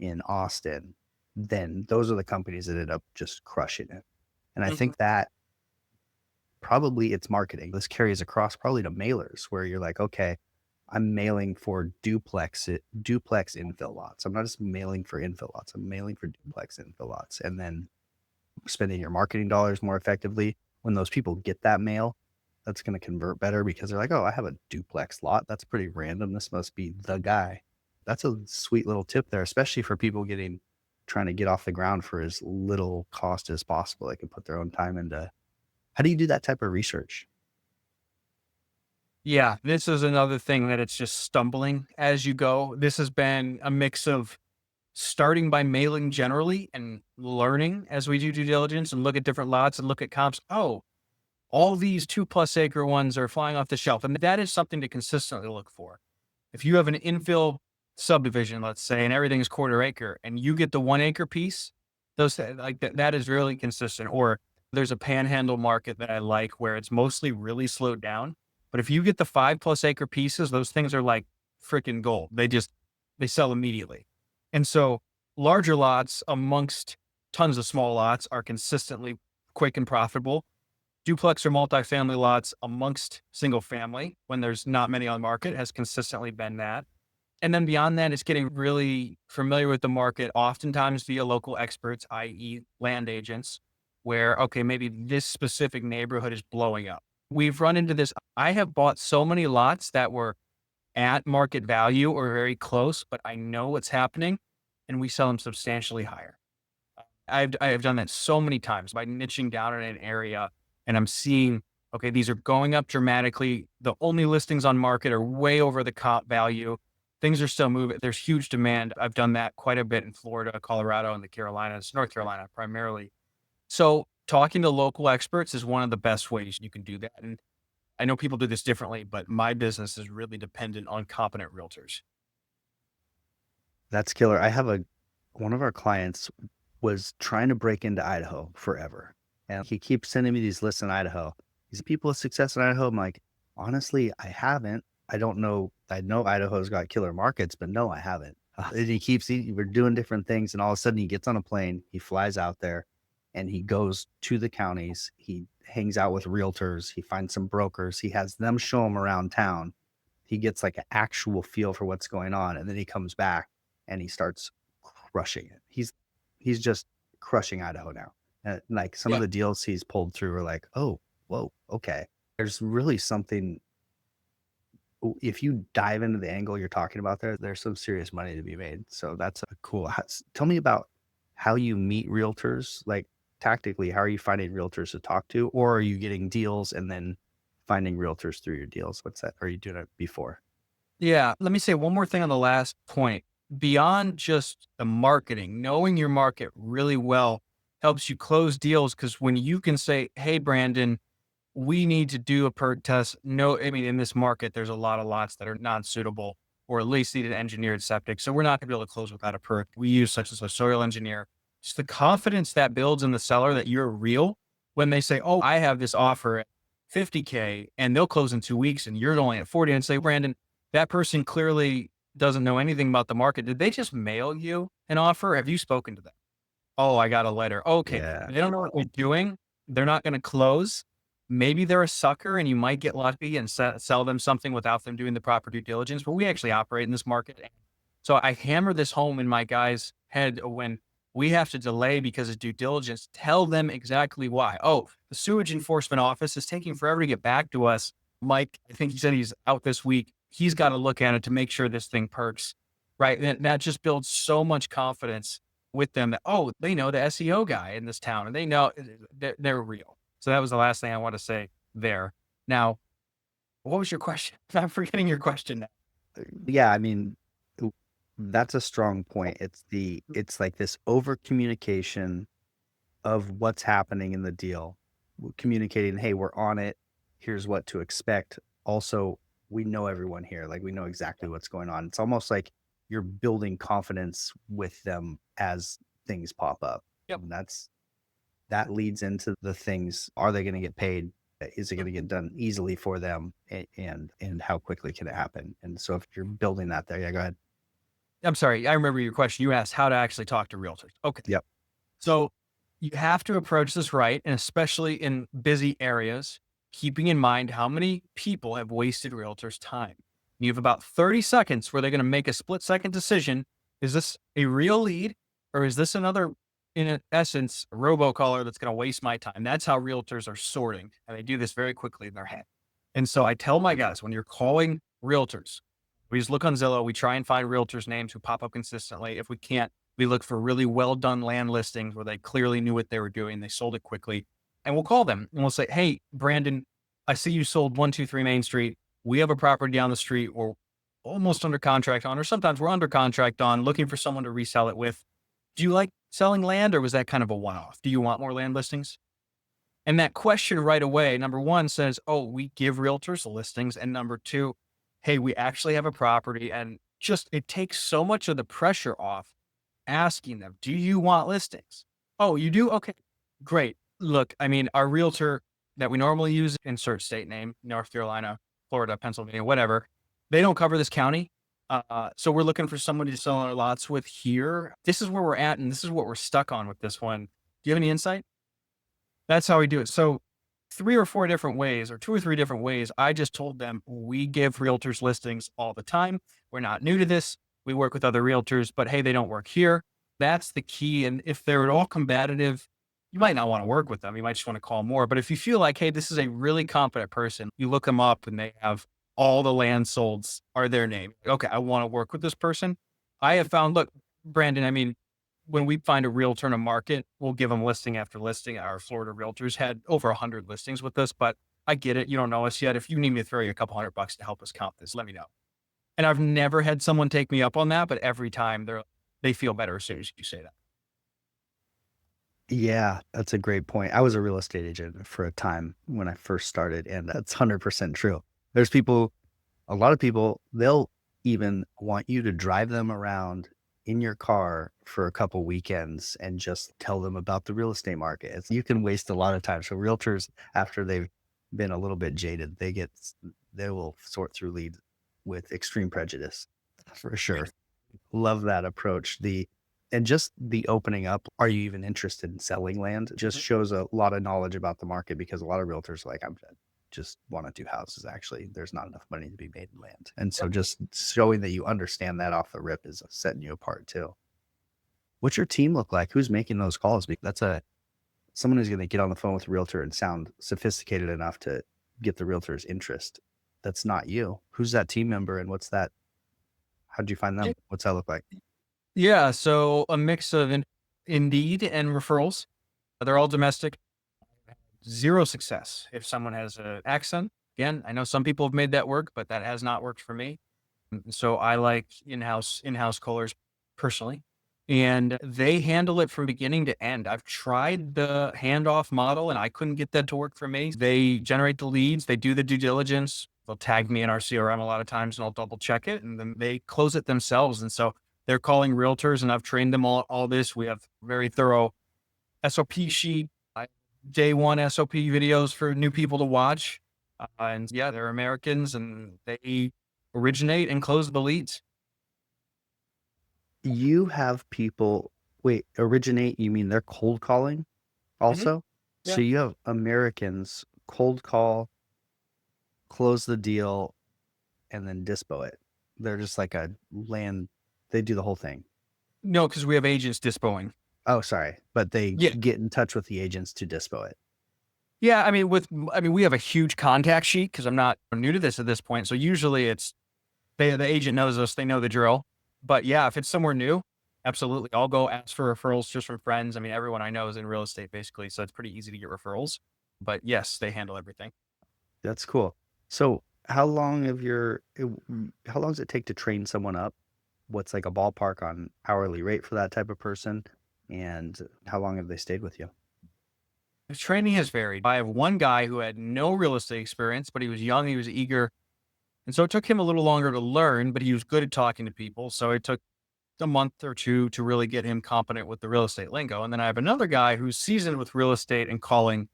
in Austin, then those are the companies that end up just crushing it. And I Mhm. think that probably it's marketing. This carries across probably to mailers where you're like, okay, I'm mailing for duplex infill lots. I'm not just mailing for infill lots. I'm mailing for duplex infill lots. And then spending your marketing dollars more effectively. When those people get that mail, that's going to convert better because they're like, oh, I have a duplex lot. That's pretty random. This must be the guy. That's a sweet little tip there, especially for people trying to get off the ground for as little cost as possible. They can put their own time into. How do you do that type of research? Yeah, this is another thing that it's just stumbling as you go. This has been a mix of starting by mailing generally and learning as we do due diligence and look at different lots and look at comps. Oh, all these 2+ acre ones are flying off the shelf. And that is something to consistently look for. If you have an infill subdivision, let's say, and everything is quarter acre and you get the 1 acre piece, that is really consistent. Or there's a panhandle market that I like where it's mostly really slowed down. But if you get the 5+ acre pieces, those things are like freaking gold. They sell immediately. And so larger lots amongst tons of small lots are consistently quick and profitable. Duplex or multifamily lots amongst single family when there's not many on market has consistently been that. And then beyond that, it's getting really familiar with the market, oftentimes via local experts, i.e., land agents, where, okay, maybe this specific neighborhood is blowing up. We've run into this. I have bought so many lots that were at market value or very close, but I know what's happening and we sell them substantially higher. I have done that so many times by niching down in an area and I'm seeing, okay, these are going up dramatically. The only listings on market are way over the comp value. Things are still moving. There's huge demand. I've done that quite a bit in Florida, Colorado, and the Carolinas, North Carolina primarily. So talking to local experts is one of the best ways you can do that. And I know people do this differently, but my business is really dependent on competent realtors. That's killer. I have one of our clients was trying to break into Idaho forever. And he keeps sending me these lists in Idaho. These people of success in Idaho. I'm like, honestly, I haven't. I don't know. I know Idaho's got killer markets, but no, I haven't. And we're doing different things. And all of a sudden he gets on a plane, he flies out there and he goes to the counties. He hangs out with realtors. He finds some brokers. He has them show him around town. He gets like an actual feel for what's going on. And then he comes back and he starts crushing it. He's just crushing Idaho now. And like some of Yeah. the deals he's pulled through are like, oh, whoa, okay. There's really something. If you dive into the angle you're talking about there's some serious money to be made. So that's a cool. Tell me about how you meet realtors. Like tactically, how are you finding realtors to talk to, or are you getting deals and then finding realtors through your deals? What's that? Are you doing it before? Yeah. Let me say one more thing on the last point. Beyond just the marketing, knowing your market really well helps you close deals because when you can say, hey, Brandon, we need to do a perk test. No, I mean, in this market, there's a lot of lots that are non-suitable or at least need an engineered septic. So we're not gonna be able to close without a perk. We use such as a soil engineer. Just the confidence that builds in the seller that you're real when they say, oh, I have this offer at 50K and they'll close in 2 weeks and you're only at 40 and say, Brandon, that person clearly doesn't know anything about the market. Did they just mail you an offer? Have you spoken to them? Oh, I got a letter. Okay. Yeah. They don't know what they're doing. They're not going to close. Maybe they're a sucker and you might get lucky and sell them something without them doing the proper due diligence. But we actually operate in this market. So I hammer this home in my guy's head when we have to delay because of due diligence. Tell them exactly why. Oh, the sewage enforcement office is taking forever to get back to us. Mike, I think he said he's out this week. He's got to look at it to make sure this thing perks. Right. And that just builds so much confidence with them that, oh, they know the SEO guy in this town and they know they're real. So that was the last thing I want to say there. Now, what was your question? I'm forgetting your question now. Yeah, I mean, w that's a strong point. It's like this over communication of what's happening in the deal, communicating, "Hey, we're on it. Here's what to expect." Also, we know everyone here, like, we know exactly what's going on. It's almost like you're building confidence with them as things pop up, Yep. and that leads into the things, are they gonna get paid? Is it gonna get done easily for them? And how quickly can it happen? And so if you're building that there. Yeah, go ahead. I'm sorry. I remember your question. You asked how to actually talk to realtors. Okay. Yep. So you have to approach this right. And especially in busy areas, keeping in mind how many people have wasted realtors' time. You have about 30 seconds where they're going to make a split second decision. Is this a real lead or is this another, in essence, a robocaller that's going to waste my time? That's how realtors are sorting. And they do this very quickly in their head. And so I tell my guys when you're calling realtors, we just look on Zillow, we try and find realtors' names who pop up consistently. If we can't, we look for really well done land listings where they clearly knew what they were doing. They sold it quickly. And we'll call them and we'll say, hey, Brandon, I see you sold 123 Main Street. We have a property down the street we're almost under contract on, or sometimes we're under contract on, looking for someone to resell it with. Do you like selling land or was that kind of a one off? Do you want more land listings? And that question right away, number one says, oh, we give realtors listings. And number two, hey, we actually have a property. And just it takes so much of the pressure off asking them, do you want listings? Oh, you do? Okay, great. Look, I mean, our realtor that we normally use, insert state name, North Carolina, Florida, Pennsylvania, whatever, they don't cover this county. So we're looking for somebody to sell our lots with here. This is where we're at, and this is what we're stuck on with this one. Do you have any insight? That's how we do it. So 3 or 4 different ways or 2 or 3 different ways, I just told them, "We give realtors listings all the time. We're not new to this. We work with other realtors, but hey, they don't work here." That's the key, and if they're at all combative, you might not wanna work with them. You might just wanna call more, but if you feel like, "Hey, this is a really competent person," you look them up and they have all the land solds are their name. "Okay, I wanna work with this person." I have found look, Brandon, I mean, when we find a realtor in a market, we'll give them listing after listing. Our Florida realtors had over 100 listings with us, but I get it. You don't know us yet. If you need me to throw you a couple $100 to help us count this, let me know. And I've never had someone take me up on that, but every time they feel better as soon as you say that. Yeah, that's a great point. I was a real estate agent for a time when I first started, and that's 100% true. There's people, a lot of people, they'll even want you to drive them around in your car for a couple weekends and just tell them about the real estate market. You can waste a lot of time. So realtors, after they've been a little bit jaded, they will sort through leads with extreme prejudice for sure. Love that approach. And just the opening up, are you even interested in selling land? Just shows a lot of knowledge about the market because a lot of realtors are like, I'm just want to do houses. Actually, there's not enough money to be made in land. And so just showing that you understand that off the rip is setting you apart too. What's your team look like? Who's making those calls? Because that's someone who's going to get on the phone with a realtor and sound sophisticated enough to get the realtor's interest. That's not you. Who's that team member and what's that? How'd you find them? What's that look like? Yeah, so a mix of Indeed and referrals. They're all domestic. Zero success if someone has an accent. Again, I know some people have made that work, but that has not worked for me. So I like in-house callers personally, and they handle it from beginning to end. I've tried the handoff model and I couldn't get that to work for me. They generate the leads, they do the due diligence. They'll tag me in our CRM a lot of times and I'll double check it and then they close it themselves. And so they're calling realtors and I've trained them all this. We have very thorough SOP sheet, day one SOP videos for new people to watch. And yeah, they're Americans and they originate and close the leads. You have people wait, originate, you mean they're cold calling Mhm. also? So Yeah. you have Americans cold call, close the deal, and then dispo it. They're just like a land they do the whole thing. No, because we have agents dispoing. Oh, sorry, but they Yeah. get in touch with the agents to dispo it. Yeah, I mean, we have a huge contact sheet because I'm not new to this at this point. So usually it's the agent knows us, they know the drill. But yeah, if it's somewhere new, absolutely. I'll go ask for referrals just from friends. I mean, everyone I know is in real estate basically, so it's pretty easy to get referrals. But yes, they handle everything. That's cool. So, how long does it take to train someone up? What's like a ballpark on hourly rate for that type of person? And how long have they stayed with you? The training has varied. I have one guy who had no real estate experience, but he was young, he was eager. And so it took him a little longer to learn, but he was good at talking to people. So it took a month or two to really get him competent with the real estate lingo. And then I have another guy who's seasoned with real estate and calling,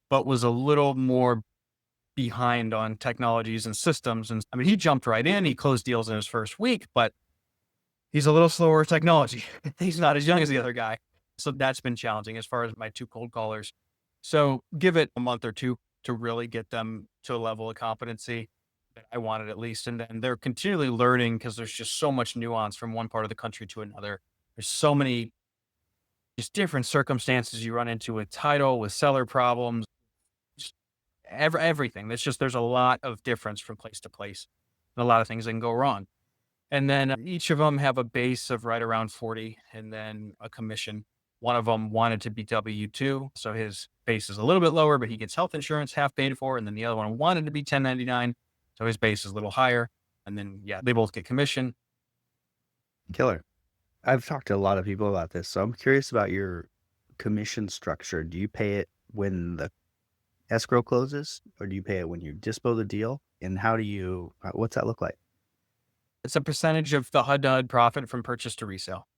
but was a little more behind on technologies and systems. And I mean, he jumped right in. He closed deals in his first week, but he's a little slower with technology. He's not as young as the other guy. So that's been challenging as far as my two cold callers. So give it a month or two to really get them to a level of competency that I wanted at least. And then they're continually learning because there's just so much nuance from one part of the country to another. There's so many just different circumstances you run into with title, with seller problems, just everything. There's a lot of difference from place to place and a lot of things that can go wrong. And then each of them have a base of right around 40 and then a commission. One of them wanted to be W-2, so his base is a little bit lower, but he gets health insurance half paid for. And then the other one wanted to be 1099, so his base is a little higher. And then, yeah, they both get commission. Killer. I've talked to a lot of people about this, so I'm curious about your commission structure. Do you pay it when the escrow closes, or do you pay it when you dispo the deal? And what's that look like? It's a percentage of the HUD-to-HUD profit from purchase to resale.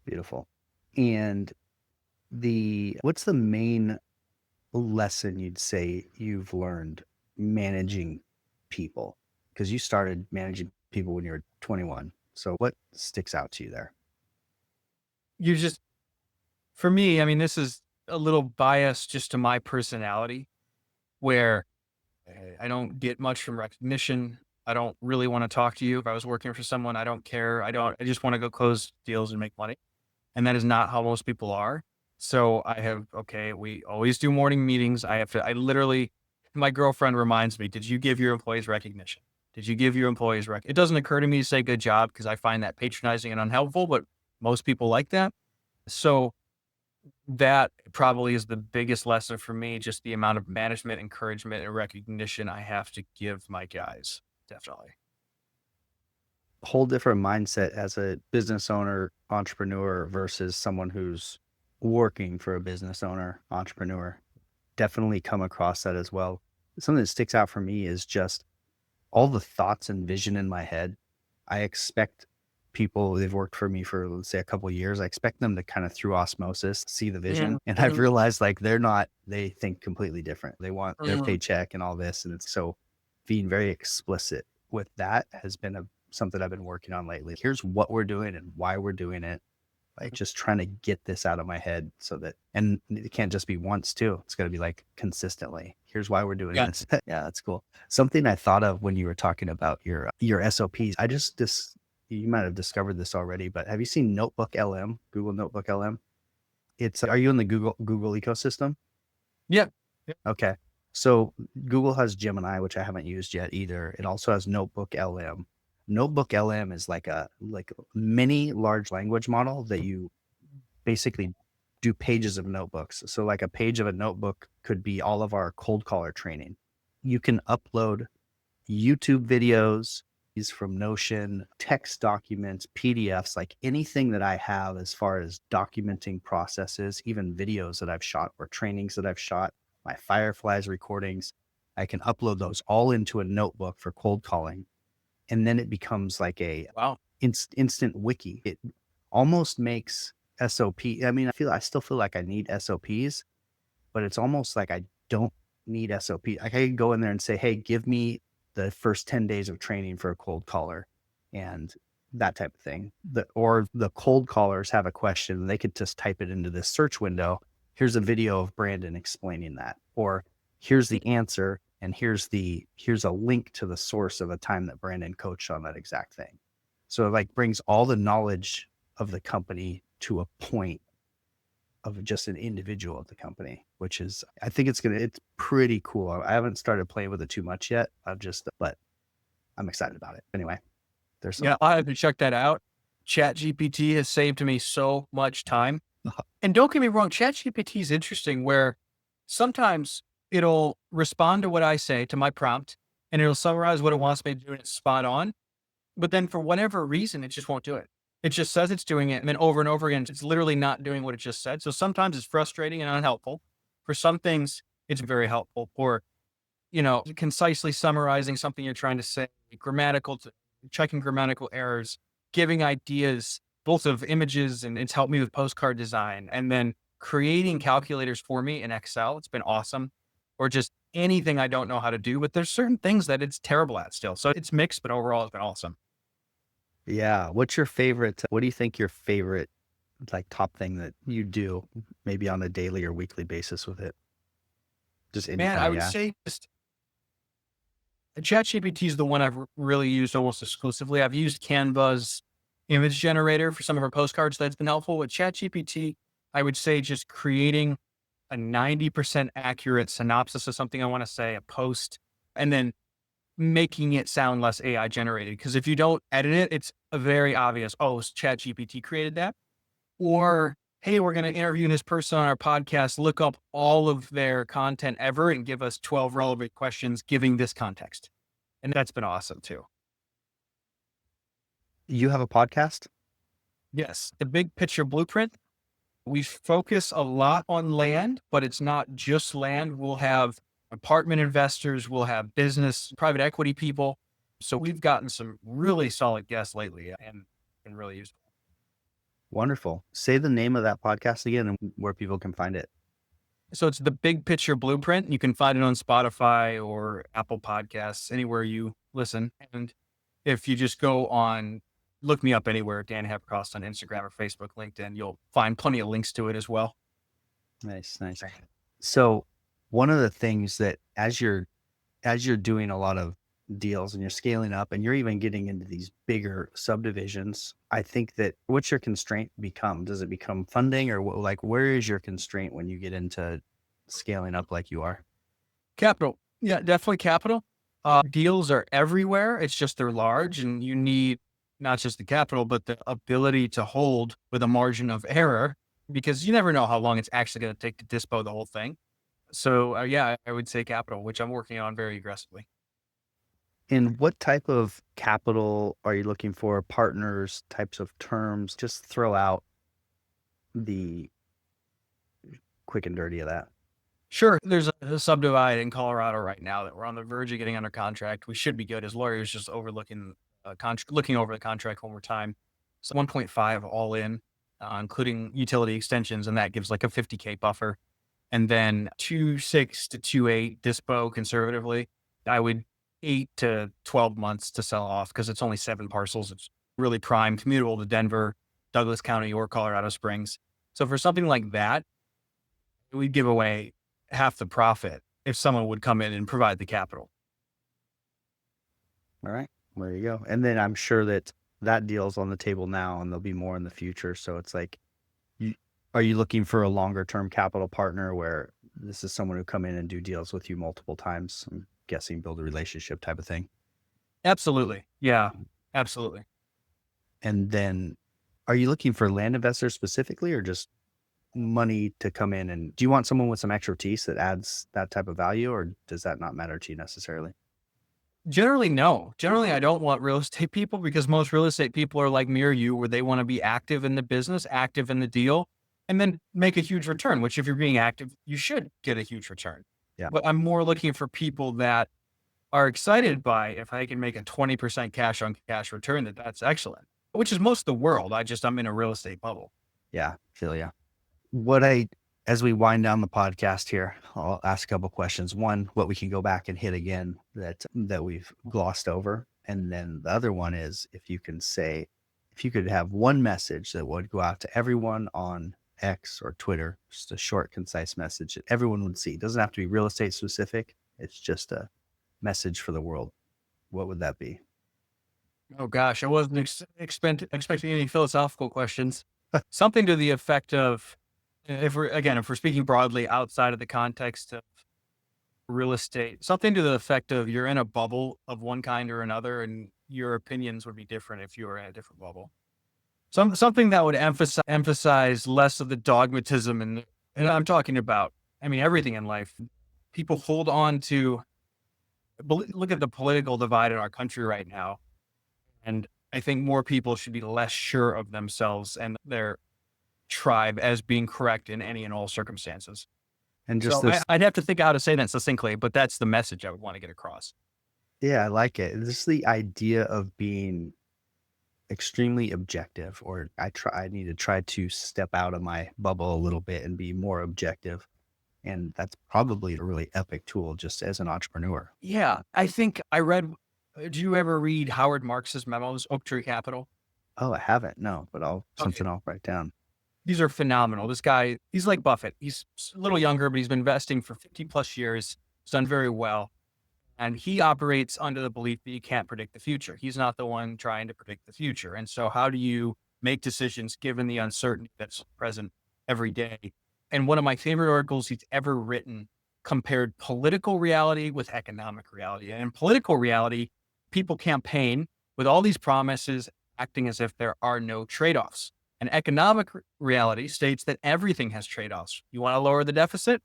Beautiful. And what's the main lesson you'd say you've learned managing people? Because you started managing people when you were 21. So what sticks out to you there? You just, for me, I mean, this is a little biased just to my personality where I don't get much from recognition. I don't really want to talk to you. If I was working for someone, I don't care. I just want to go close deals and make money. And that is not how most people are. So we always do morning meetings. I literally, my girlfriend reminds me, did you give your employees recognition? Did you give your employees It doesn't occur to me to say good job because I find that patronizing and unhelpful, but most people like that. So that probably is the biggest lesson for me, just the amount of management, encouragement, and recognition I have to give my guys. Definitely. Whole different mindset as a business owner, entrepreneur versus someone who's working for a business owner, entrepreneur. Definitely come across that as well. Something that sticks out for me is just all the thoughts and vision in my head. I expect people, they've worked for me for, let's say, a couple of years. I expect them to kind of through osmosis see the vision. And I've Mhm. realized like they think completely different. They want their Mhm. paycheck and all this. And it's so being very explicit with that has been something I've been working on lately. Here's what we're doing and why we're doing it. Like just trying to get this out of my head so that, and it can't just be once too. It's got to be like consistently. Here's why we're doing Yeah. this. Yeah, that's cool. Something I thought of when you were talking about your SOPs. I just this you might have discovered this already, but have you seen Notebook LM? Google Notebook LM. It's are you in the Google ecosystem? Yeah. Yeah. Okay. So Google has Gemini, which I haven't used yet either. It also has Notebook LM. Notebook LM is like a mini large language model that you basically do pages of notebooks. So like a page of a notebook could be all of our cold caller training. You can upload YouTube videos, these from Notion, text documents, PDFs, like anything that I have as far as documenting processes, even videos that I've shot or trainings that I've shot, my Fireflies recordings. I can upload those all into a notebook for cold calling. And then it becomes like a Wow. instant wiki. It almost makes SOP. I mean, I still feel like I need SOPs, but it's almost like I don't need SOP. I can go in there and say, hey, give me the first 10 days of training for a cold caller and that type of thing. Or the cold callers have a question and they could just type it into this search window. Here's a video of Brandon explaining that. Or here's the answer and here's a link to the source of a time that Brandon coached on that exact thing. So it like brings all the knowledge of the company to a point of just an individual at the company, which is, I think it's pretty cool. I haven't started playing with it too much yet. But I'm excited about it. Anyway, there's some, Yeah. I have to check that out. ChatGPT has saved me so much time. And don't get me wrong, ChatGPT is interesting where sometimes it'll respond to what I say to my prompt and it'll summarize what it wants me to do and it's spot on. But then for whatever reason, it just won't do it. It just says it's doing it. And then over and over again, it's literally not doing what it just said. So sometimes it's frustrating and unhelpful. For some things, it's very helpful for, concisely summarizing something you're trying to say, checking grammatical errors, giving ideas, both of images, and it's helped me with postcard design. And then creating calculators for me in Excel. It's been awesome. Or just anything I don't know how to do, but there's certain things that it's terrible at still. So it's mixed, but overall it's been awesome. yeah. What do you think your favorite like top thing that you do maybe on a daily or weekly basis with it? Just Man, anytime I you would ask. say just ChatGPT is the one I've really used almost exclusively. I've used Canva's image generator for some of our postcards. That's been helpful. With ChatGPT, I would say just creating a 90% accurate synopsis of something I want to say, a post, and then making it sound less AI generated. Because if you don't edit it, it's a very obvious, oh, ChatGPT created that. Or, hey, we're going to interview this person on our podcast, look up all of their content ever and give us 12 relevant questions giving this context. And that's been awesome too. You have a podcast? Yes. The big picture blueprint, we focus a lot on land, but it's not just land. We'll have apartment investors, we'll have business, private equity people. So we've gotten some really solid guests lately and been really useful. Wonderful. Say the name of that podcast again and where people can find it. So it's the big picture blueprint. You can find it on Spotify or Apple Podcasts, anywhere you listen. And if you just go on, look me up anywhere, Dan Haberkost on Instagram or Facebook, LinkedIn, you'll find plenty of links to it as well. Nice, nice. So one of the things that as you're doing a lot of deals and you're scaling up and you're even getting into these bigger subdivisions, I think that what's your constraint become? Does it become funding or like where is your constraint when you get into scaling up like you are? Capital. Yeah, definitely capital. Deals are everywhere. It's just they're large and you need not just the capital, but the ability to hold with a margin of error because you never know how long it's actually going to take to dispo the whole thing. So, yeah, I would say capital, which I'm working on very aggressively. And what type of capital are you looking for? Partners, types of terms? Just throw out the quick and dirty of that. Sure. There's a subdivide in Colorado right now that we're on the verge of getting under contract. We should be good as lawyers, just overlooking looking over the contract one more time. So 1.5 all in, including utility extensions, and that gives like a 50K buffer. And then 2.6 to 2.8 dispo conservatively. I would 8 to 12 months to sell off because it's only 7 parcels. It's really prime, commutable to Denver, Douglas County, or Colorado Springs. So for something like that, we'd give away half the profit if someone would come in and provide the capital. All right. There you go. And then I'm sure that that deal's on the table now and there'll be more in the future. So it's like, you, are you looking for a longer term capital partner where this is someone who come in and do deals with you multiple times? I'm guessing build a relationship type of thing. Absolutely. Yeah, absolutely. And then are you looking for land investors specifically or just money to come in? And do you want someone with some expertise that adds that type of value, or does that not matter to you necessarily? Generally, no. Generally, I don't want real estate people because most real estate people are like me or you, where they want to be active in the business, active in the deal, and then make a huge return, which if you're being active, you should get a huge return. Yeah. But I'm more looking for people that are excited by if I can make a 20% cash on cash return, that's excellent, which is most of the world. I'm in a real estate bubble. Yeah. Feel ya. What I As we wind down the podcast here, I'll ask a couple questions. One, what we can go back and hit again that we've glossed over. And then the other one is if you could have one message that would go out to everyone on X or Twitter, just a short, concise message that everyone would see. It doesn't have to be real estate specific. It's just a message for the world. What would that be? Oh gosh, I wasn't expecting any philosophical questions. Something to the effect of, if we're speaking broadly outside of the context of real estate, something to the effect of you're in a bubble of one kind or another, and your opinions would be different if you were in a different bubble. Something that would emphasize less of the dogmatism, and I'm talking about, I mean, everything in life. People hold on to. Look at the political divide in our country right now. And I think more people should be less sure of themselves and their tribe as being correct in any and all circumstances. And just So this, I'd have to think how to say that succinctly, but that's the message I would want to get across. yeah, I like it. This is the idea of being extremely objective, or I need to try to step out of my bubble a little bit and be more objective. And that's probably a really epic tool just as an entrepreneur. Yeah, I think I read. Did you ever read Howard Marks's memos, Oak Tree Capital? Oh, I haven't. No, but Okay. something I'll write down. These are phenomenal. This guy, he's like Buffett. He's a little younger, but he's been investing for 50 plus years. He's done very well. And he operates under the belief that you can't predict the future. He's not the one trying to predict the future. And so, how do you make decisions given the uncertainty that's present every day? And one of my favorite articles he's ever written compared political reality with economic reality. And in political reality, people campaign with all these promises, acting as if there are no trade offs. And economic reality states that everything has trade offs. You want to lower the deficit?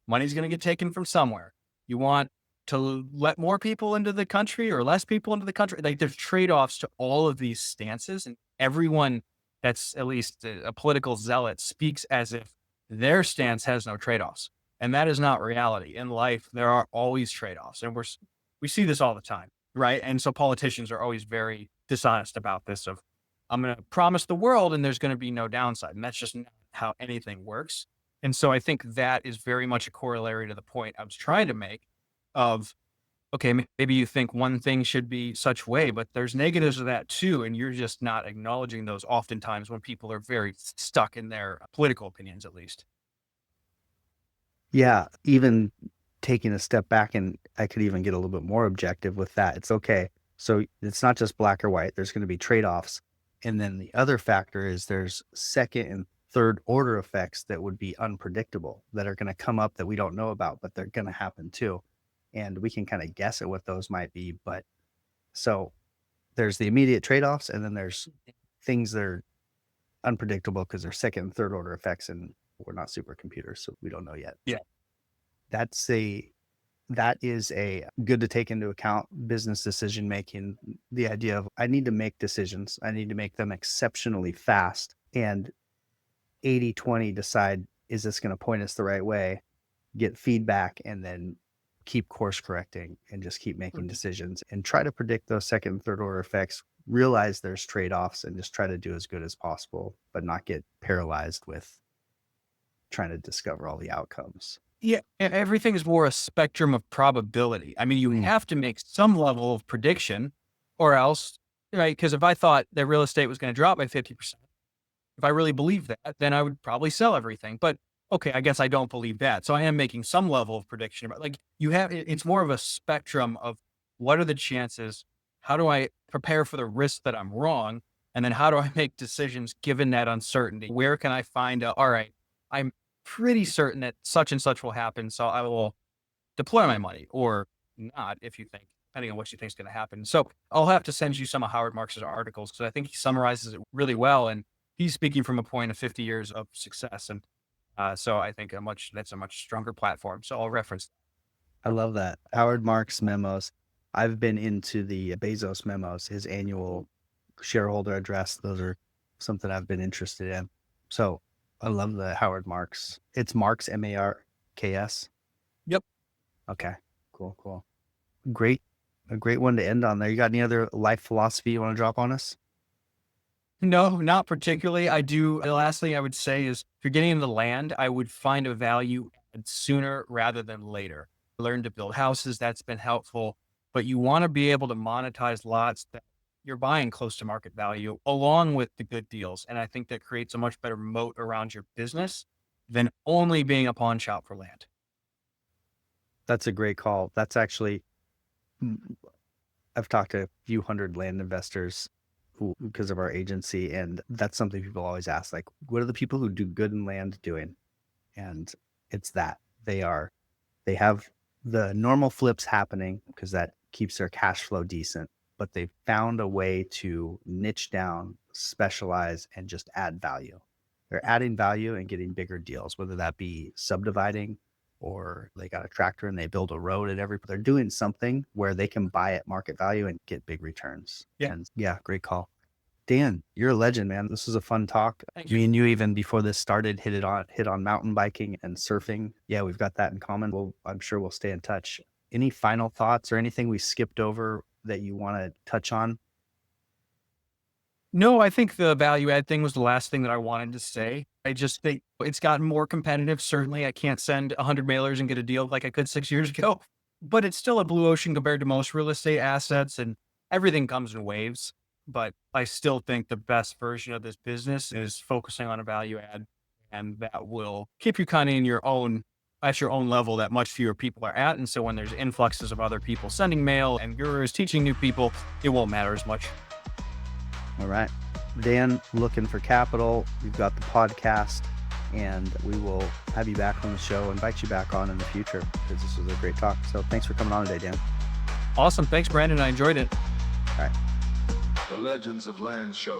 Money's going to get taken from somewhere. You want to let more people into the country or less people into the country. Like there's trade-offs to all of these stances, and everyone that's at least a political zealot speaks as if their stance has no trade-offs. And that is not reality. In life, there are always trade-offs. And we see this all the time, right? And so politicians are always very dishonest about this of I'm going to promise the world and there's going to be no downside. And that's just not how anything works. And so I think that is very much a corollary to the point I was trying to make of, okay, maybe you think one thing should be such way, but there's negatives of that too. And you're just not acknowledging those oftentimes when people are very stuck in their political opinions, at least. Yeah, even taking a step back, and I could even get a little bit more objective with that. It's okay. So it's not just black or white. There's going to be trade-offs. And then the other factor is there's second and third order effects that would be unpredictable that are going to come up that we don't know about, but they're going to happen too. And we can kind of guess at what those might be. But so there's the immediate trade-offs, and then there's things that are unpredictable because they're second and third order effects, and we're not supercomputers, so we don't know yet. Yeah. That's a that is a good to take into account business decision making. The idea of I need to make decisions, I need to make them exceptionally fast, and 80/20 decide, is this going to point us the right way, get feedback, and then keep course correcting and just keep making decisions and try to predict those second and third order effects realize there's trade-offs and just try to do as good as possible, but not get paralyzed with trying to discover all the outcomes. Yeah, everything is more a spectrum of probability. I mean, you Mm. have to make some level of prediction or else, right? Because if I thought that real estate was going to drop by 50%, if I really believed that, then I would probably sell everything. But okay, I guess I don't believe that. So I am making some level of prediction about like it's more of a spectrum of what are the chances? How do I prepare for the risk that I'm wrong? And then how do I make decisions given that uncertainty? Where can I find out, all right, I'm pretty certain that such and such will happen. So I will deploy my money or not if you think, depending on what you think is going to happen. So I'll have to send you some of Howard Marks's articles because I think he summarizes it really well. And he's speaking from a point of 50 years of success. And so I think that's a much stronger platform. So I'll reference. I love that. Howard Marks memos. I've been into the Bezos memos, his annual shareholder address. Those are something I've been interested in. So I love the Howard Marks. It's Marks, Marks. Yep. Okay. Cool. Cool. Great. A great one to end on there. You got any other life philosophy you want to drop on us? No, not particularly. I do. The last thing I would say is if you're getting into land, I would find a value add sooner rather than later. Learn to build houses. That's been helpful, but you want to be able to monetize lots that you're buying close to market value along with the good deals. And I think that creates a much better moat around your business than only being a pawn shop for land. That's a great call. That's actually, mm, I've talked to a few hundred land investors who, because of our agency, and that's something people always ask, like, what are the people who do good in land doing? And it's that they have the normal flips happening because that keeps their cash flow decent, but they've found a way to niche down, specialize, and just add value. They're adding value and getting bigger deals, whether that be subdividing or they got a tractor and they build a road at they're doing something where they can buy at market value and get big returns. Yeah. And yeah, great call. Dan, you're a legend, man. This was a fun talk. Thank you. Me and you, even before this started, hit on mountain biking and surfing. Yeah, we've got that in common. I'm sure we'll stay in touch. Any final thoughts or anything we skipped over that you want to touch on? No, I think the value add thing was the last thing that I wanted to say. I just think it's gotten more competitive. Certainly, I can't send 100 mailers and get a deal like I could 6 years ago, but it's still a blue ocean compared to most real estate assets, and everything comes in waves. But I still think the best version of this business is focusing on a value add, and that will keep you kind of in your own at your own level that much fewer people are at. And so when there's influxes of other people sending mail and gurus teaching new people, it won't matter as much. All right. Dan, looking for capital. We've got the podcast, and we will have you back on the show, invite you back on in the future because this was a great talk. So thanks for coming on today, Dan. Awesome. Thanks, Brandon. I enjoyed it. All right. The Legends of Land Show.